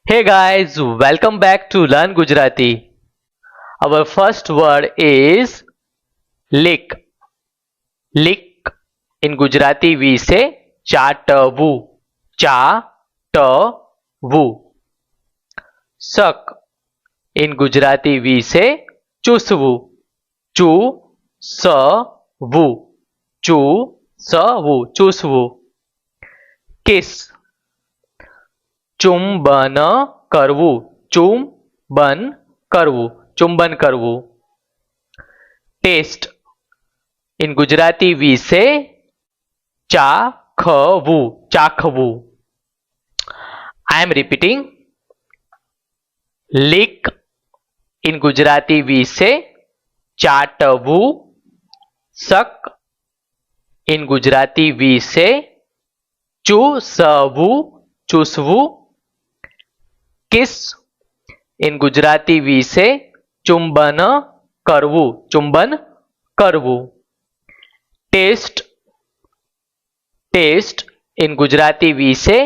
Hey guys, welcome back to Learn Gujarati. Our first word is lick. Lick. In Gujarati we say ચાટવું. ચાટવું. Suck. In Gujarati we say ચૂસવું. ચૂસવું. ચૂસવું. ચૂસવું. Kiss. ચુંબન કરવું. ચુંબન કરવું. ચુંબન કરવું. Taste. In Gujarati we say ચાખવું. ચાખવું. I am repeating. Lick. In Gujarati we say ચાટવું. Suck. In Gujarati we say ચૂસવું. ચૂસવું. Kiss. In Gujarati we say ચુંબન કરવું. ચુંબન કરવું. Taste. Taste. In Gujarati we say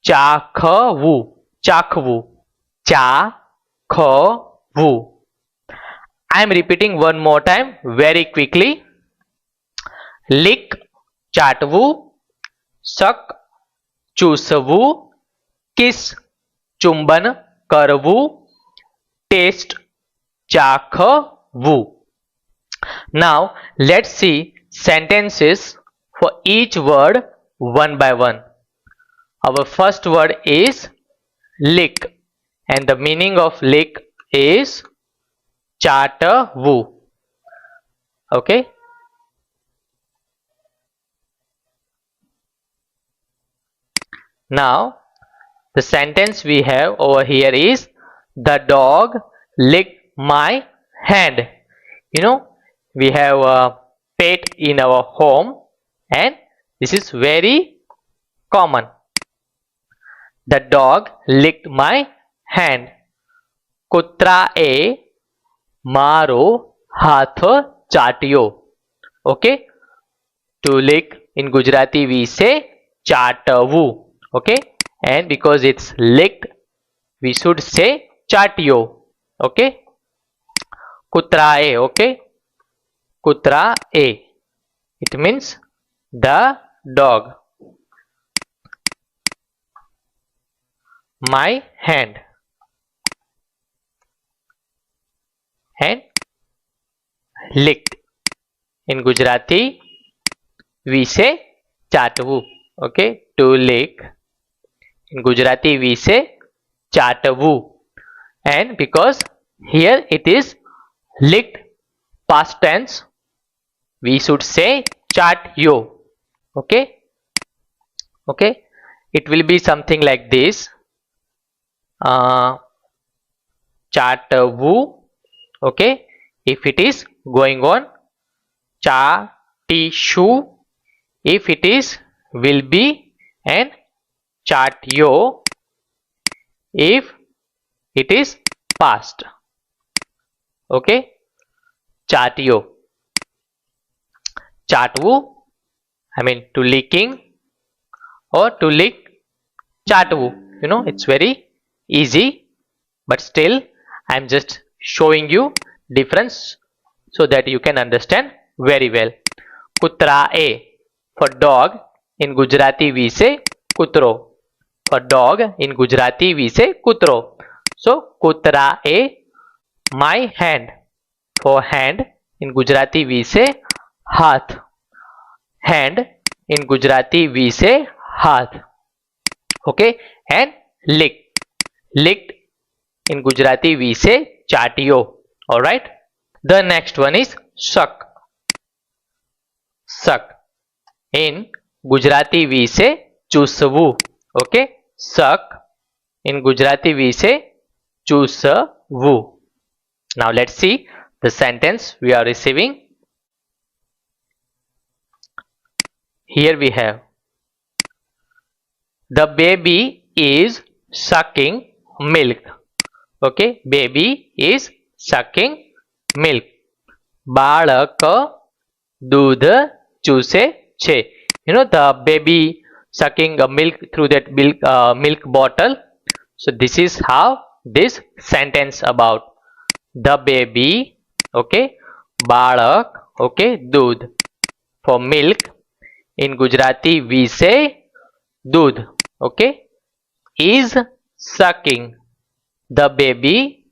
ચાખવું. ચાખવું. ચાખવું. I am repeating one more time very quickly. Lick. ચાટવું. Suck. ચૂસવું. Kiss. ચુંબન કરવું. Taste. ચાખવું. Now let's see sentences for each word one by one. Our first word is lick and the meaning of lick is ચાટવું. Okay. Now the sentence we have over here is the dog licked my hand. We have a pet in our home and this is very common. The dog licked my hand. કૂતરાએ મારો હાથ ચાટ્યો. Okay. To lick in Gujarati we say ચાટવું. Okay. And because it's licked we should say ચાટ્યો. Okay. કૂતરાએ. Okay. કૂતરાએ. It means the dog. My hand. And licked. In Gujarati we say ચાટવું. Okay. To lick. In Gujarati we say ચાટવું. And because here it is licked past tense we should say ચાટ્યો. Okay. Okay. It will be something like this. ચાટવું. Okay. If it is going on ચાટીશું. If it is will be and ચાટ્યો if it is past. Okay. ચાટ્યો. ચાટવું I mean to licking or to lick. ચાટવું. It's very easy but still I am just showing you difference so that you can understand very well. કૂતરાએ. For dog in Gujarati we say કૂતરો. For dog in Gujarati we say કૂતરો. So કૂતરાએ my hand. For hand in Gujarati we say હાથ. Hand in Gujarati we say હાથ. Okay. And lick. Licked in Gujarati we say ચાટ્યો. Alright. The next one is suck. Suck. In Gujarati we say ચૂસવું. Okay. Suck. In Gujarati we say ચૂસવું. Now let's see the sentence we are receiving. Here we have the baby is sucking milk. Okay. Baby is sucking milk. બાળક દૂધ ચૂસે છે. The baby sucking milk through that milk bottle. So this is how this sentence about the baby, okay, બાળક, okay, दूध. For milk, in Gujarati we say दूध, okay, is sucking. The baby,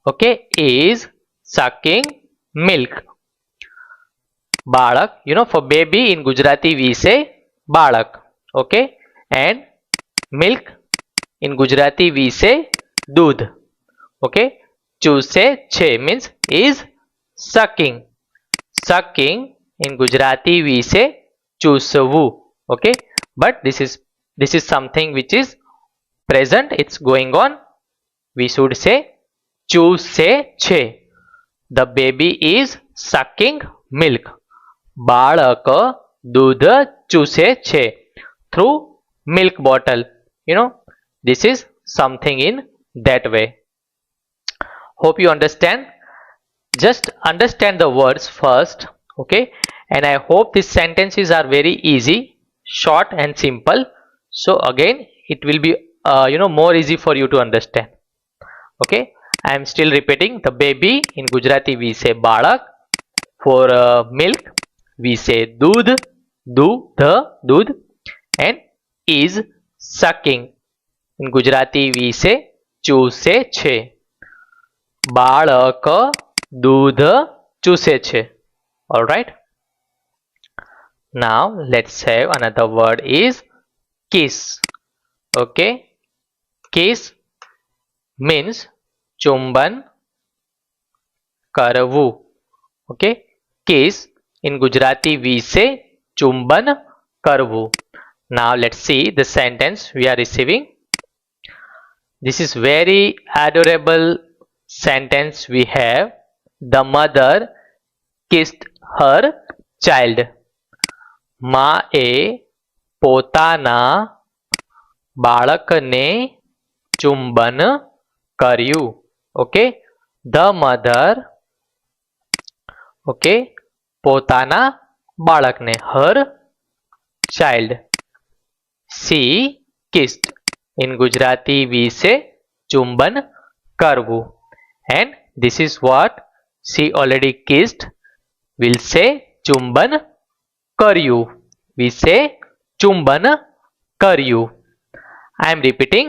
okay, is sucking milk. બાળક, for baby in Gujarati we say બાળક, okay, and milk in Gujarati we say दूध, okay. ચૂસે છે means is sucking. Sucking in Gujarati we say ચૂસવું, okay, but this is something which is present, it's going on. We should say ચૂસે છે. The baby is sucking milk. બાળક દૂધ ચૂસે છે through milk bottle. This is something in that way. Hope you understand. Just understand the words first, okay, and I hope these sentences are very easy, short and simple. So again it will be more easy for you to understand. Okay, I am still repeating. The baby in Gujarati we say બાળક. For milk we say दूध, दूध, and is sucking. In Gujarati we say ચૂસે છે. બાળક दूध ચૂસે છે. All right. Now let's have another word is kiss. Okay, kiss means ચુંબન કરવું. Okay, kiss in Gujarati we say ચુંબન કરવું. Now let's see the sentence we are receiving. This is very adorable sentence we have. The mother kissed her child. માએ પોતાના બાળકને ચુંબન કર્યું. Okay, the mother, okay, પોતાના બાળકને, her child. She kissed. In Gujarati we say ચુંબન કરવું. And this is what she already kissed. We'll say ચુંબન કર્યું. We say ચુંબન કર્યું. I am repeating.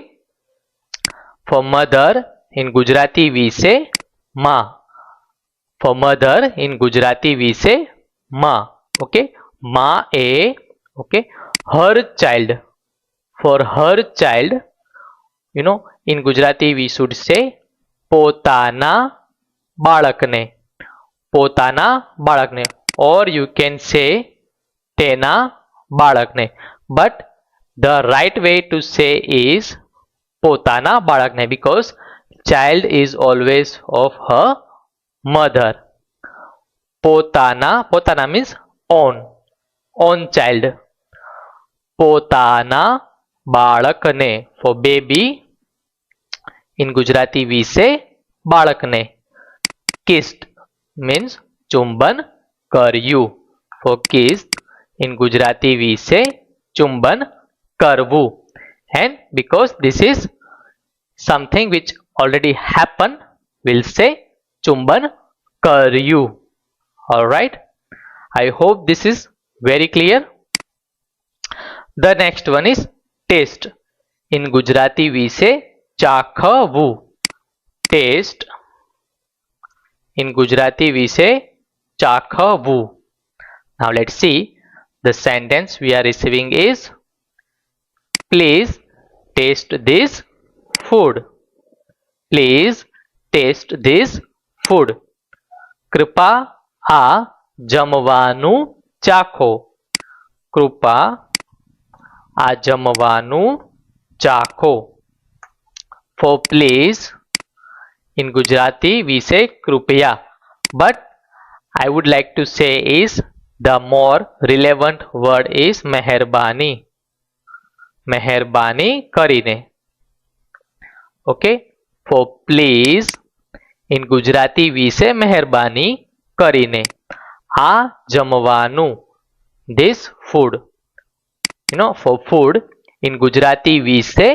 For mother in Gujarati we say ma. For mother in Gujarati we say ma. Okay, માએ, okay, her child. For her child, in Gujarati we should say પોતાના બાળકને. પોતાના બાળકને, or you can say તેના બાળકને, but the right way to say is પોતાના બાળકને, because child is always of her mother. પોતાના means own child. પોતાના બાળકને. For baby in Gujarati we say બાળકને. Kissed means ચુંબન કર્યું. For kissed in Gujarati we say ચુંબન કરવું. And because this is something which already happened, we'll say ચુંબન કર્યું. All right, I hope this is very clear. The next one is taste. In Gujarati we say ચાખવું. Taste. In Gujarati we say ચાખવું. Now let's see. The sentence we are receiving is please taste this food. Please taste this food. કૃપા આ જમવાનું ચાખો. કૃપા આ જમવાનું ચાખો. For please in Gujarati we say કૃપયા, but I would like to say is the more relevant word is મહેરબાની. મહેરબાની કરીને. Okay, for please in Gujarati we say મહેરબાની કરીને. આ જમવાનું, this food. For food in Gujarati we say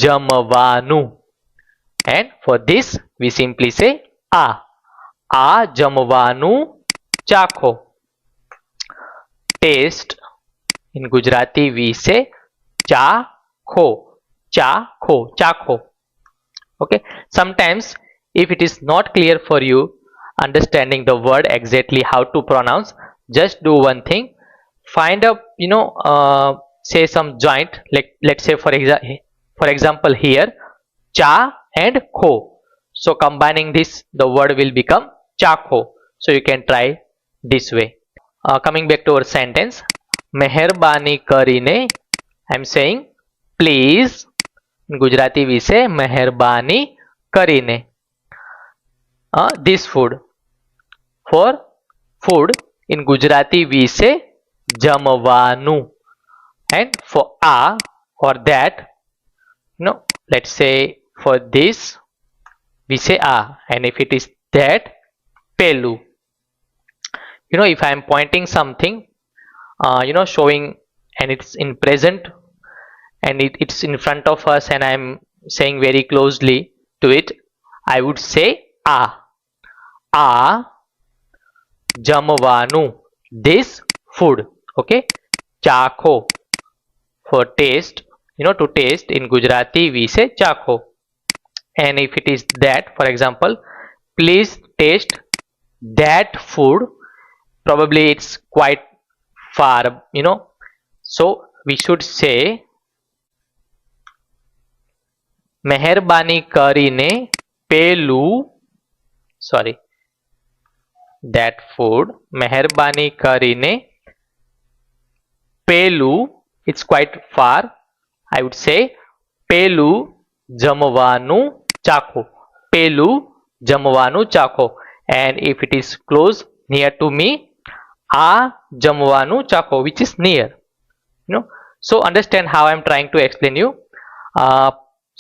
જમવાનું. And for this we simply say આ જમવાનું ચાખો. Taste in Gujarati we say ચાખો. ચાખો. Okay, sometimes if it is not clear for you understanding the word exactly how to pronounce, just do one thing, find a say some joint, like let's say for example here cha and kho, so combining this the word will become chakho. So you can try this way. Coming back to our sentence, મહેરબાની કરીને, I'm saying please. In Gujarati we say મહેરબાની કરીને. This food, for food in Gujarati we say જમવાનું. And for or that, let's say for this we say and if it is that, પેલું. If I am pointing something, showing, and it's in present, and it's in front of us and I am saying very closely to it, I would say આ જમવાનું, this food. Okay, ચાખો, for taste, to taste in Gujarati we say ચાખો. And if it is that, for example, please taste that food, probably it's quite far, so we should say મહેરબાની કરીને પેલું, that food, મહેરબાની કરીને પેલું, it's quite far, I would say પેલું જમવાનું ચાખો. પેલું જમવાનું ચાખો. And if it is close, near to me, આ જમવાનું ચાખો, which is near. So understand how I'm trying to explain you.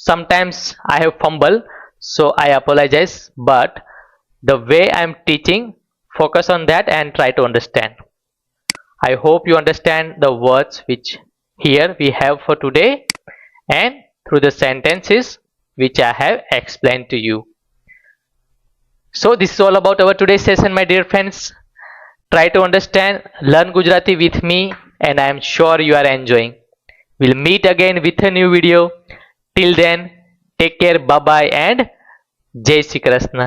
Sometimes I have fumble, so I apologize, but the way I'm teaching, focus on that and try to understand. I hope you understand the words which here we have for today and through the sentences which I have explained to you. So this is all about our today's session, my dear friends. Try to understand, learn Gujarati with me, and I am sure you are enjoying. We'll meet again with a new video. Till then, take care, bye bye, and Jai Shri Krishna.